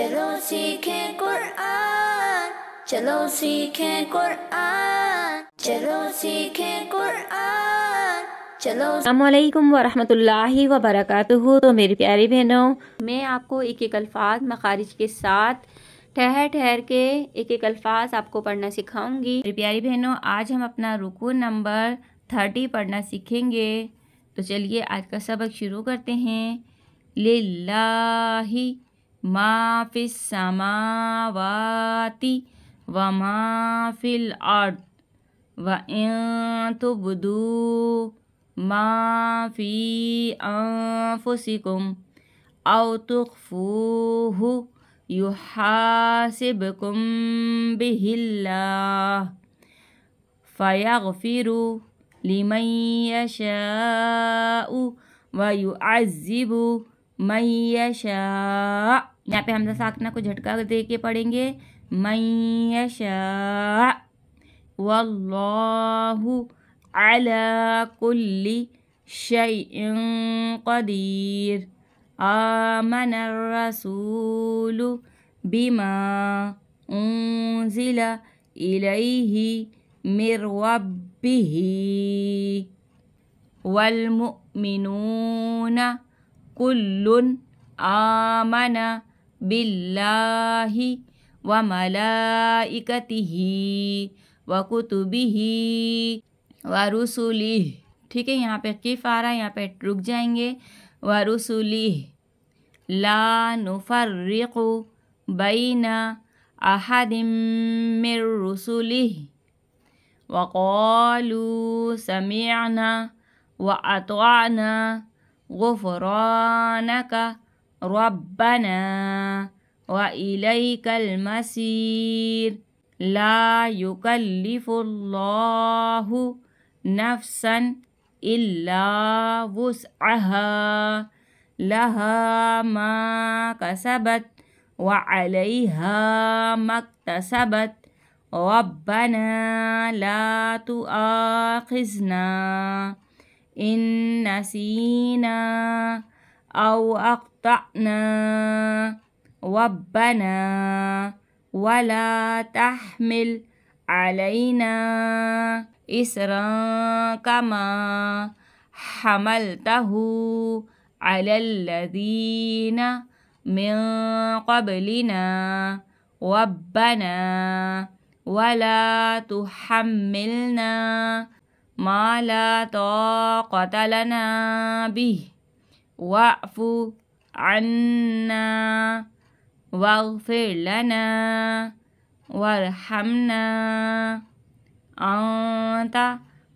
چلو سیکھیں قرآن، چلو سیکھیں قرآن، چلو سیکھیں قرآن، چلو۔ السلام علیکم ورحمۃ اللہ وبرکاتہ۔ تو میری پیاری بہنوں، میں آپ کو ایک ایک الفاظ مخارج کے ساتھ ٹھہر کے ایک ایک الفاظ آپ کو پڑھنا سکھاؤں گی۔ میری پیاری بہنوں، آج ہم اپنا رکوع نمبر 30 پڑھنا سیکھیں گے۔ تو چلیے آج کا سبق شروع کرتے ہیں۔ للہ ما فی السماوات وما فی الارض وَإِن تُبْدُوا مَا فِي أَنفُسِكُمْ أَوْ تُخْفُوهُ يُحَاسِبْكُم بِهِ اللَّهُ فَيَغْفِرُ لِمَن يَشَاءُ وَيُعَذِّبُ مَن يَشَاءُ۔ یہاں پہ حمزہ ساکنہ کو جھٹکا دے کے پڑھیں گے، من یشاء۔ واللہ علی کل شیء قدیر۔ آمن الرسول بما انزل الیہ من ربہ والمؤمنون کل آمن باللہ وملائکتہ وکتبہ ورسلہ۔ ٹھیک ہے، یہاں پہ کیف آ رہا ہے، یہاں پہ رک جائیں گے۔ ورسلہ لا نفرق بین احد من رسلہ وقالوا سمعنا واطعنا غفرانک ربنا وإلیک المصیر۔ لا یکلف اللہ نفسا الا وسعها لها ما کسبت وعلیہا ما اکتسبت ربنا لا تؤاخذنا ان نسینا او اخطأنا ربنا ولا تحمل علينا إصرا كما حملته على الذين من قبلنا ربنا ولا تحملنا ما لا طاقة لنا به واعف عنا واغفر لنا وارحمنا انت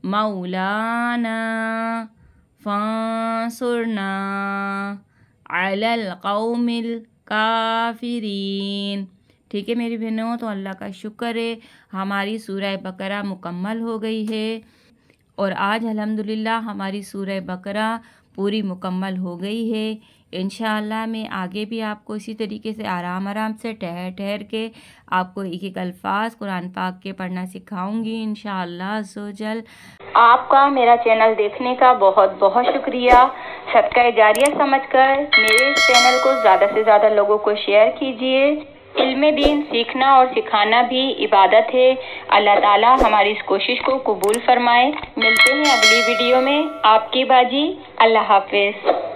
مولانا فانصرنا علی القوم الکافرین۔ ٹھیک ہے میری بہنوں، تو اللہ کا شکر ہے ہماری سورہ بقرہ مکمل ہو گئی ہے، اور آج الحمدللہ ہماری سورہ بقرہ پوری مکمل ہو گئی ہے۔ انشاءاللہ میں آگے بھی آپ کو اسی طریقے سے آرام سے ٹھہر کے آپ کو ایک ایک الفاظ قرآن پاک کے پڑھنا سکھاؤں گی انشاءاللہ عز و جل۔ آپ کا میرا چینل دیکھنے کا بہت بہت شکریہ۔ صدقہ جاریہ سمجھ کر میرے اس چینل کو زیادہ سے زیادہ لوگوں کو شیئر کیجیے۔ علم دین سیکھنا اور سکھانا بھی عبادت ہے۔ اللہ تعالی ہماری اس کوشش کو قبول فرمائے۔ ملتے ہیں اگلی ویڈیو میں۔ آپ کی باجی، اللہ حافظ۔